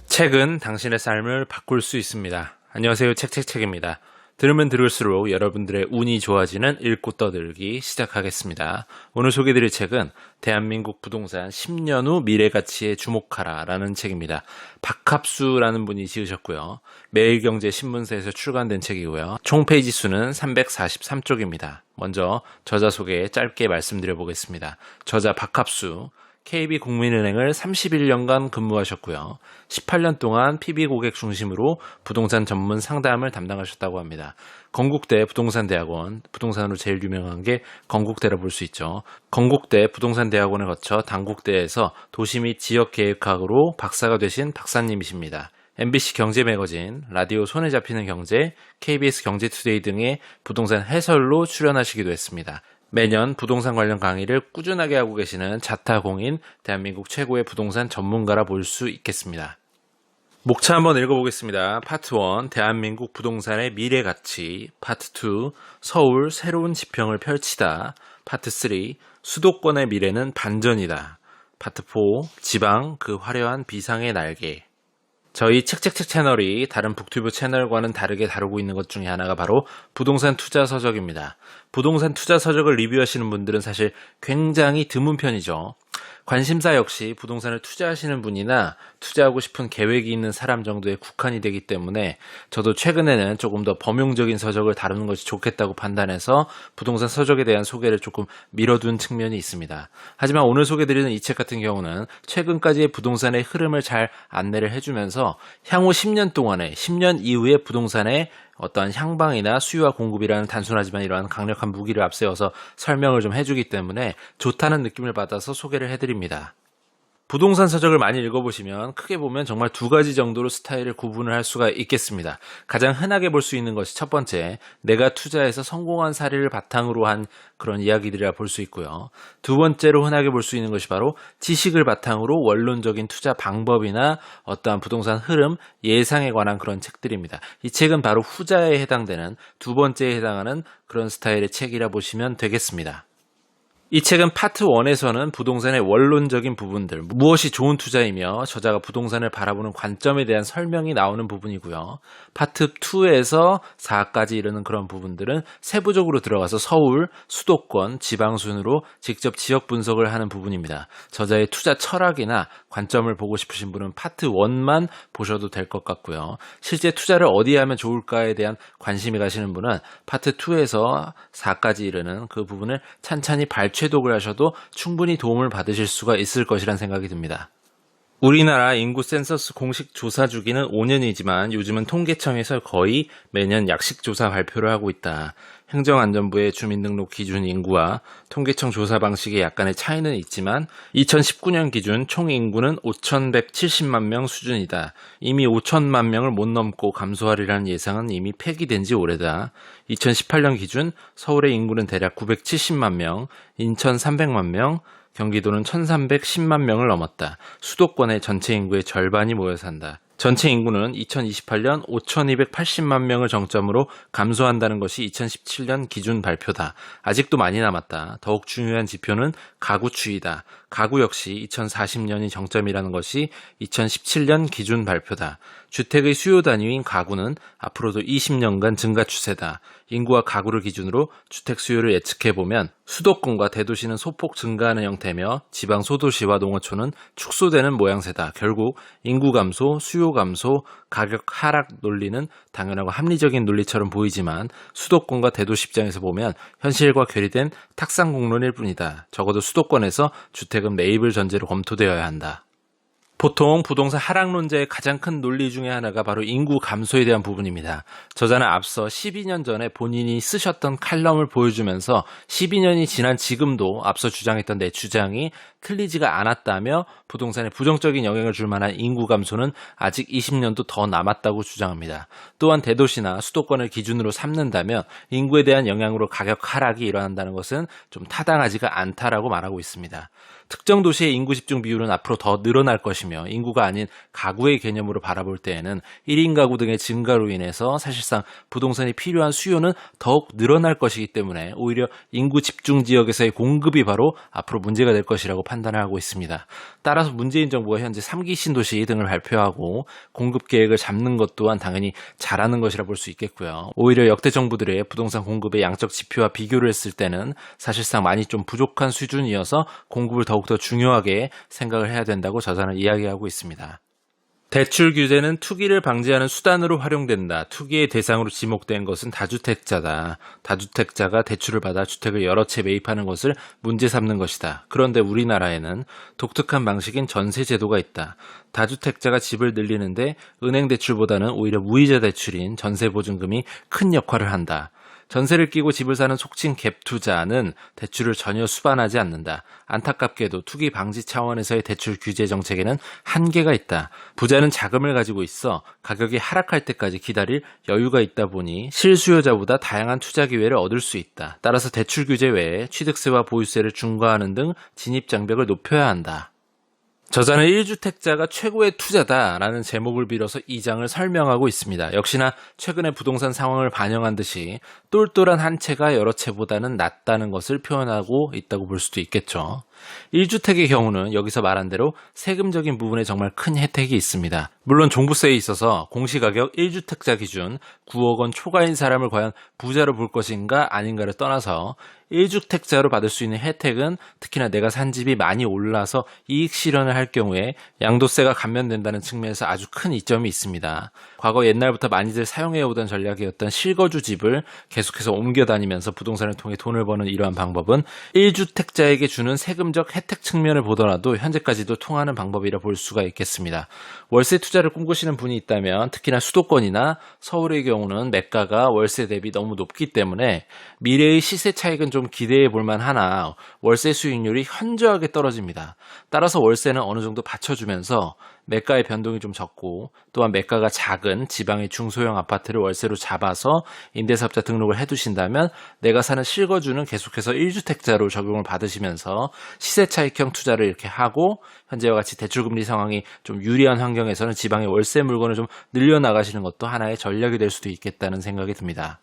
책은 당신의 삶을 바꿀 수 있습니다. 안녕하세요. 책입니다. 들으면 들을수록 여러분들의 운이 좋아지는 읽고 떠들기 시작하겠습니다. 오늘 소개해드릴 책은 대한민국 부동산 10년 후 미래가치에 주목하라 라는 책입니다. 박합수라는 분이 지으셨고요. 매일경제 신문사에서 출간된 책이고요. 총 페이지 수는 343쪽입니다. 먼저 저자 소개 짧게 말씀드려 보겠습니다. 저자 박합수, KB국민은행을 31년간 근무하셨고요. 18년 동안 PB 고객 중심으로 부동산 전문 상담을 담당하셨다고 합니다. 건국대 부동산대학원, 부동산으로 제일 유명한 게 건국대라 볼 수 있죠. 건국대 부동산대학원을 거쳐 단국대에서 도시 및 지역계획학으로 박사가 되신 박사님이십니다. MBC 경제매거진, 라디오 손에 잡히는 경제, KBS 경제투데이 등의 부동산 해설로 출연하시기도 했습니다. 매년 부동산 관련 강의를 꾸준하게 하고 계시는 자타공인 대한민국 최고의 부동산 전문가라 볼 수 있겠습니다. 목차 한번 읽어보겠습니다. 파트 1, 대한민국 부동산의 미래가치. 파트 2, 서울 새로운 지평을 펼치다. 파트 3, 수도권의 미래는 반전이다. 파트 4, 지방 그 화려한 비상의 날개. 저희 책 채널이 다른 북튜브 채널과는 다르게 다루고 있는 것 중에 하나가 바로 부동산 투자 서적입니다. 부동산 투자 서적을 리뷰하시는 분들은 사실 굉장히 드문 편이죠. 관심사 역시 부동산을 투자하시는 분이나 투자하고 싶은 계획이 있는 사람 정도에 국한이 되기 때문에 저도 최근에는 조금 더 범용적인 서적을 다루는 것이 좋겠다고 판단해서 부동산 서적에 대한 소개를 조금 미뤄둔 측면이 있습니다. 하지만 오늘 소개드리는 이 책 같은 경우는 최근까지의 부동산의 흐름을 잘 안내를 해주면서 향후 10년 동안에 10년 이후의 부동산의 어떠한 향방이나 수요와 공급이라는 단순하지만 이러한 강력한 무기를 앞세워서 설명을 좀 해주기 때문에 좋다는 느낌을 받아서 소개를 해드립니다. 부동산 서적을 많이 읽어보시면 크게 보면 정말 두 가지 정도로 스타일을 구분을 할 수가 있겠습니다. 가장 흔하게 볼 수 있는 것이 첫 번째, 내가 투자해서 성공한 사례를 바탕으로 한 그런 이야기들이라 볼 수 있고요. 두 번째로 흔하게 볼 수 있는 것이 바로 지식을 바탕으로 원론적인 투자 방법이나 어떠한 부동산 흐름, 예상에 관한 그런 책들입니다. 이 책은 바로 후자에 해당되는 두 번째에 해당하는 그런 스타일의 책이라 보시면 되겠습니다. 이 책은 파트 1에서는 부동산의 원론적인 부분들, 무엇이 좋은 투자이며 저자가 부동산을 바라보는 관점에 대한 설명이 나오는 부분이고요. 파트 2에서 4까지 이르는 그런 부분들은 세부적으로 들어가서 서울, 수도권, 지방 순으로 직접 지역 분석을 하는 부분입니다. 저자의 투자 철학이나 관점을 보고 싶으신 분은 파트 1만 보셔도 될 것 같고요. 실제 투자를 어디에 하면 좋을까에 대한 관심이 가시는 분은 파트 2에서 4까지 이르는 그 부분을 찬찬히 발췌독을 하셔도 충분히 도움을 받으실 수가 있을 것이란 생각이 듭니다. 우리나라 인구 센서스 공식 조사 주기는 5년이지만 요즘은 통계청에서 거의 매년 약식 조사 발표를 하고 있다. 행정안전부의 주민등록 기준 인구와 통계청 조사 방식의 약간의 차이는 있지만 2019년 기준 총 인구는 5,170만 명 수준이다. 이미 5천만 명을 못 넘고 감소하리라는 예상은 이미 폐기된 지 오래다. 2018년 기준 서울의 인구는 대략 970만 명, 인천 300만 명, 경기도는 1,310만 명을 넘었다. 수도권의 전체 인구의 절반이 모여 산다. 전체 인구는 2028년 5,280만 명을 정점으로 감소한다는 것이 2017년 기준 발표다. 아직도 많이 남았다. 더욱 중요한 지표는 가구 추이다. 가구 역시 2040년이 정점이라는 것이 2017년 기준 발표다. 주택의 수요 단위인 가구는 앞으로도 20년간 증가 추세다. 인구와 가구를 기준으로 주택 수요를 예측해보면 수도권과 대도시는 소폭 증가하는 형태며 지방 소도시와 농어촌은 축소되는 모양새다. 결국 인구 감소, 수요 감소, 가격 하락 논리는 당연하고 합리적인 논리처럼 보이지만 수도권과 대도시 입장에서 보면 현실과 괴리된 탁상공론일 뿐이다. 적어도 수도권에서 주택은 매입을 전제로 검토되어야 한다. 보통 부동산 하락론자의 가장 큰 논리 중에 하나가 바로 인구 감소에 대한 부분입니다. 저자는 앞서 12년 전에 본인이 쓰셨던 칼럼을 보여주면서 12년이 지난 지금도 앞서 주장했던 내 주장이 틀리지가 않았다며 부동산에 부정적인 영향을 줄 만한 인구 감소는 아직 20년도 더 남았다고 주장합니다. 또한 대도시나 수도권을 기준으로 삼는다면 인구에 대한 영향으로 가격 하락이 일어난다는 것은 좀 타당하지가 않다라고 말하고 있습니다. 특정 도시의 인구 집중 비율은 앞으로 더 늘어날 것입니다. 것이며 인구가 아닌 가구의 개념으로 바라볼 때에는 1인 가구 등의 증가로 인해서 사실상 부동산이 필요한 수요는 더욱 늘어날 것이기 때문에 오히려 인구 집중 지역에서의 공급이 바로 앞으로 문제가 될 것이라고 판단을 하고 있습니다. 따라서 문재인 정부가 현재 3기 신도시 등을 발표하고 공급 계획을 잡는 것 또한 당연히 잘하는 것이라 볼 수 있겠고요. 오히려 역대 정부들의 부동산 공급의 양적 지표와 비교를 했을 때는 사실상 많이 좀 부족한 수준이어서 공급을 더욱더 중요하게 생각을 해야 된다고 저자는 이야기하고 있습니다. 대출 규제는 투기를 방지하는 수단으로 활용된다. 투기의 대상으로 지목된 것은 다주택자다. 다주택자가 대출을 받아 주택을 여러 채 매입하는 것을 문제 삼는 것이다. 그런데 우리나라에는 독특한 방식인 전세 제도가 있다. 다주택자가 집을 늘리는데 은행 대출보다는 오히려 무이자 대출인 전세보증금이 큰 역할을 한다. 전세를 끼고 집을 사는 속칭 갭 투자는 대출을 전혀 수반하지 않는다. 안타깝게도 투기 방지 차원에서의 대출 규제 정책에는 한계가 있다. 부자는 자금을 가지고 있어 가격이 하락할 때까지 기다릴 여유가 있다 보니 실수요자보다 다양한 투자 기회를 얻을 수 있다. 따라서 대출 규제 외에 취득세와 보유세를 중과하는 등 진입 장벽을 높여야 한다. 저자는 1주택자가 최고의 투자다라는 제목을 빌어서 이 장을 설명하고 있습니다. 역시나 최근의 부동산 상황을 반영한 듯이 똘똘한 한 채가 여러 채보다는 낫다는 것을 표현하고 있다고 볼 수도 있겠죠. 1주택의 경우는 여기서 말한 대로 세금적인 부분에 정말 큰 혜택이 있습니다. 물론 종부세에 있어서 공시가격 1주택자 기준 9억 원 초과인 사람을 과연 부자로 볼 것인가 아닌가를 떠나서 1주택자로 받을 수 있는 혜택은 특히나 내가 산 집이 많이 올라서 이익 실현을 할 경우에 양도세가 감면된다는 측면에서 아주 큰 이점이 있습니다. 과거 옛날부터 많이들 사용해오던 전략이었던 실거주 집을 계속해서 옮겨 다니면서 부동산을 통해 돈을 버는 이러한 방법은 1주택자에게 주는 세금적 혜택 측면을 보더라도 현재까지도 통하는 방법이라 볼 수가 있겠습니다. 월세 투자를 꿈꾸시는 분이 있다면 특히나 수도권이나 서울의 경우는 매가가 월세 대비 너무 높기 때문에 미래의 시세 차익은 좀 기대해 볼 만하나 월세 수익률이 현저하게 떨어집니다. 따라서 월세는 어느 정도 받쳐주면서 매가의 변동이 좀 적고 또한 매가가 작은 지방의 중소형 아파트를 월세로 잡아서 임대사업자 등록을 해두신다면 내가 사는 실거주는 계속해서 1주택자로 적용을 받으시면서 시세차익형 투자를 이렇게 하고 현재와 같이 대출금리 상황이 좀 유리한 환경에서는 지방의 월세 물건을 좀 늘려나가시는 것도 하나의 전략이 될 수도 있겠다는 생각이 듭니다.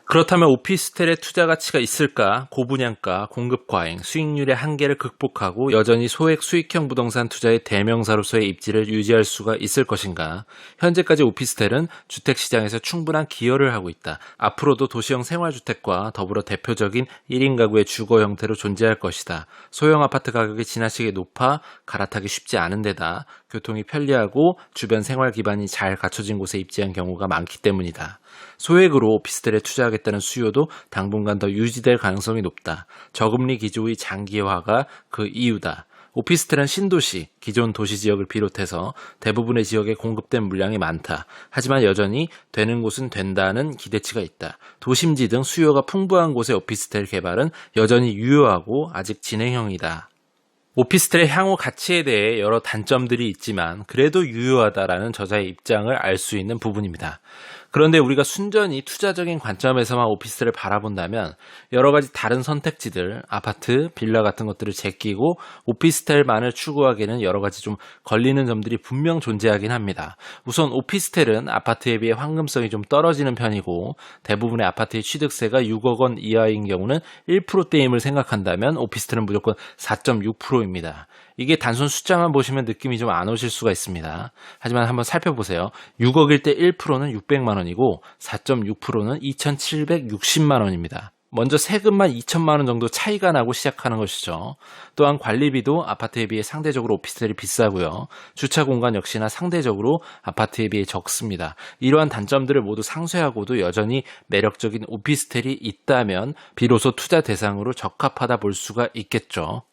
그렇다면 오피스텔의 투자 가치가 있을까? 고분양가, 공급 과잉, 수익률의 한계를 극복하고 여전히 소액 수익형 부동산 투자의 대명사로서의 입지를 유지할 수가 있을 것인가? 현재까지 오피스텔은 주택시장에서 충분한 기여를 하고 있다. 앞으로도 도시형 생활주택과 더불어 대표적인 1인 가구의 주거 형태로 존재할 것이다. 소형 아파트 가격이 지나치게 높아 갈아타기 쉽지 않은 데다 교통이 편리하고 주변 생활 기반이 잘 갖춰진 곳에 입지한 경우가 많기 때문이다. 소액으로 오피스텔에 투자하겠다는 수요도 당분간 더 유지될 가능성이 높다. 저금리 기조의 장기화가 그 이유다. 오피스텔은 신도시, 기존 도시지역을 비롯해서 대부분의 지역에 공급된 물량이 많다. 하지만 여전히 되는 곳은 된다는 기대치가 있다. 도심지 등 수요가 풍부한 곳의 오피스텔 개발은 여전히 유효하고 아직 진행형이다. 오피스텔의 향후 가치에 대해 여러 단점들이 있지만 그래도 유효하다라는 저자의 입장을 알 수 있는 부분입니다. 그런데 우리가 순전히 투자적인 관점에서만 오피스텔을 바라본다면 여러 가지 다른 선택지들, 아파트, 빌라 같은 것들을 제끼고 오피스텔만을 추구하기에는 여러 가지 좀 걸리는 점들이 분명 존재하긴 합니다. 우선 오피스텔은 아파트에 비해 황금성이 좀 떨어지는 편이고 대부분의 아파트의 취득세가 6억 원 이하인 경우는 1%대임을 생각한다면 오피스텔은 무조건 4.6%입니다. 이게 단순 숫자만 보시면 느낌이 좀 안 오실 수가 있습니다. 하지만 한번 살펴보세요. 6억일 때 1%는 600만 원이고 4.6%는 2,760만 원입니다. 먼저 세금만 2천만 원 정도 차이가 나고 시작하는 것이죠. 또한 관리비도 아파트에 비해 상대적으로 오피스텔이 비싸고요. 주차 공간 역시나 상대적으로 아파트에 비해 적습니다. 이러한 단점들을 모두 상쇄하고도 여전히 매력적인 오피스텔이 있다면 비로소 투자 대상으로 적합하다 볼 수가 있겠죠.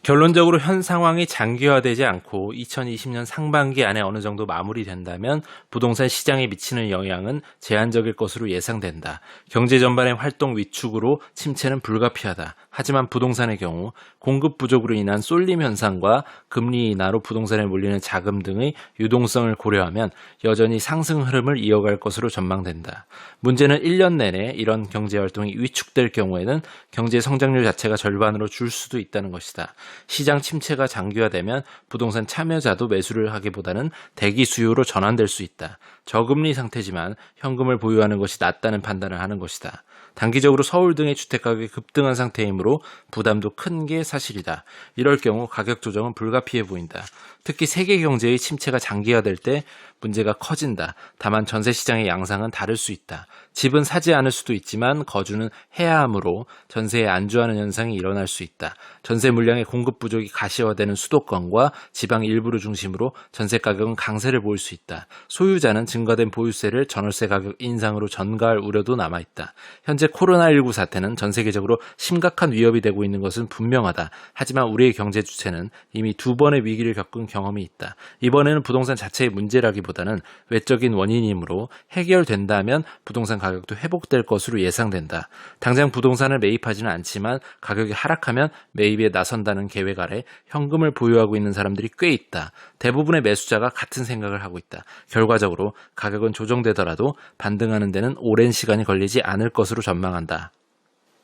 결론적으로 현 상황이 장기화되지 않고 2020년 상반기 안에 어느 정도 마무리된다면 부동산 시장에 미치는 영향은 제한적일 것으로 예상된다. 경제 전반의 활동 위축으로 침체는 불가피하다. 하지만 부동산의 경우 공급 부족으로 인한 쏠림 현상과 금리 인하로 부동산에 몰리는 자금 등의 유동성을 고려하면 여전히 상승 흐름을 이어갈 것으로 전망된다. 문제는 1년 내내 이런 경제활동이 위축될 경우에는 경제 성장률 자체가 절반으로 줄 수도 있다는 것이다. 시장 침체가 장기화되면 부동산 참여자도 매수를 하기보다는 대기 수요로 전환될 수 있다. 저금리 상태지만 현금을 보유하는 것이 낫다는 판단을 하는 것이다. 단기적으로 서울 등의 주택가격이 급등한 상태이므로 부담도 큰 게 사실이다. 이럴 경우 가격 조정은 불가피해 보인다. 특히 세계 경제의 침체가 장기화될 때 문제가 커진다. 다만 전세 시장의 양상은 다를 수 있다. 집은 사지 않을 수도 있지만 거주는 해야 하므로 전세에 안주하는 현상이 일어날 수 있다. 전세 물량의 공급 부족이 가시화되는 수도권과 지방 일부를 중심으로 전세 가격은 강세를 보일 수 있다. 소유자는 증가된 보유세를 전월세 가격 인상으로 전가할 우려도 남아있다. 현재 코로나19 사태는 전 세계적으로 심각한 위협이 되고 있는 것은 분명하다. 하지만 우리의 경제 주체는 이미 2번의 위기를 겪은 경험이 있다. 이번에는 부동산 자체의 문제라기보다는 외적인 원인이므로 해결된다면 부동산 가격도 회복될 것으로 예상된다. 당장 부동산을 매입하지는 않지만 가격이 하락하면 매입에 나선다는 계획 아래 현금을 보유하고 있는 사람들이 꽤 있다. 대부분의 매수자가 같은 생각을 하고 있다. 결과적으로 가격은 조정되더라도 반등하는 데는 오랜 시간이 걸리지 않을 것으로 전망한다.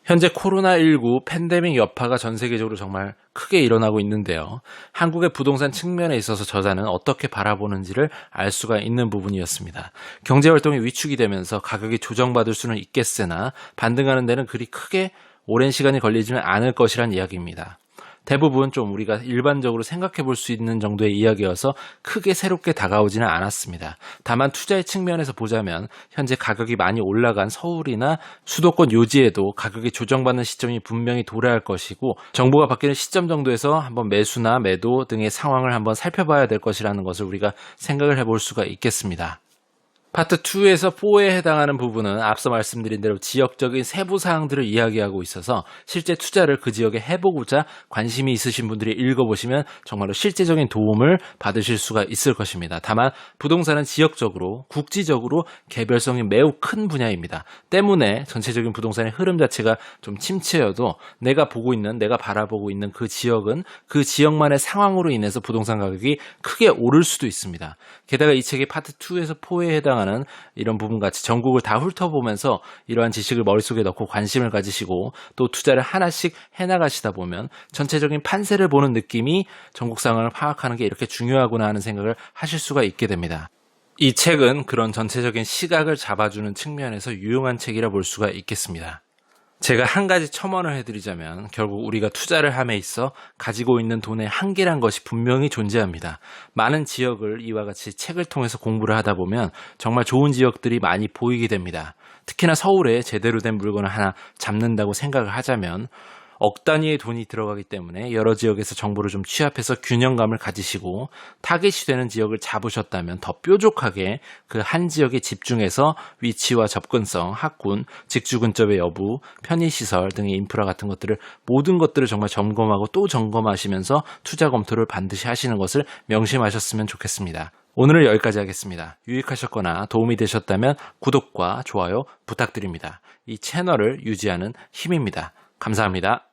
현재 코로나19 팬데믹 여파가 전 세계적으로 정말 크게 일어나고 있는데요. 한국의 부동산 측면에 있어서 저자는 어떻게 바라보는지를 알 수가 있는 부분이었습니다. 경제활동이 위축이 되면서 가격이 조정받을 수는 있겠으나 반등하는 데는 그리 크게 오랜 시간이 걸리지는 않을 것이란 이야기입니다. 대부분 좀 우리가 일반적으로 생각해 볼 수 있는 정도의 이야기여서 크게 새롭게 다가오지는 않았습니다. 다만 투자의 측면에서 보자면 현재 가격이 많이 올라간 서울이나 수도권 요지에도 가격이 조정받는 시점이 분명히 도래할 것이고 정부가 바뀌는 시점 정도에서 한번 매수나 매도 등의 상황을 한번 살펴봐야 될 것이라는 것을 우리가 생각을 해볼 수가 있겠습니다. 파트 2에서 4에 해당하는 부분은 앞서 말씀드린 대로 지역적인 세부 사항들을 이야기하고 있어서 실제 투자를 그 지역에 해보고자 관심이 있으신 분들이 읽어보시면 정말로 실제적인 도움을 받으실 수가 있을 것입니다. 다만 부동산은 지역적으로 국지적으로 개별성이 매우 큰 분야입니다. 때문에 전체적인 부동산의 흐름 자체가 좀 침체여도 내가 바라보고 있는 그 지역은 그 지역만의 상황으로 인해서 부동산 가격이 크게 오를 수도 있습니다. 게다가 이 책의 파트 2에서 4에 해당하는 이런 부분 같이 전국을 다 훑어보면서 이러한 지식을 머릿속에 넣고 관심을 가지시고 또 투자를 하나씩 해나가시다 보면 전체적인 판세를 보는 느낌이 전국 상황을 파악하는 게 이렇게 중요하구나 하는 생각을 하실 수가 있게 됩니다. 이 책은 그런 전체적인 시각을 잡아주는 측면에서 유용한 책이라 볼 수가 있겠습니다. 제가 한 가지 첨언을 해드리자면 결국 우리가 투자를 함에 있어 가지고 있는 돈의 한계란 것이 분명히 존재합니다. 많은 지역을 이와 같이 책을 통해서 공부를 하다 보면 정말 좋은 지역들이 많이 보이게 됩니다. 특히나 서울에 제대로 된 물건을 하나 잡는다고 생각을 하자면 억 단위의 돈이 들어가기 때문에 여러 지역에서 정보를 좀 취합해서 균형감을 가지시고 타겟이 되는 지역을 잡으셨다면 더 뾰족하게 그 한 지역에 집중해서 위치와 접근성, 학군, 직주 근접의 여부, 편의시설 등의 인프라 같은 것들을 모든 것들을 정말 점검하고 또 점검하시면서 투자 검토를 반드시 하시는 것을 명심하셨으면 좋겠습니다. 오늘은 여기까지 하겠습니다. 유익하셨거나 도움이 되셨다면 구독과 좋아요 부탁드립니다. 이 채널을 유지하는 힘입니다. 감사합니다.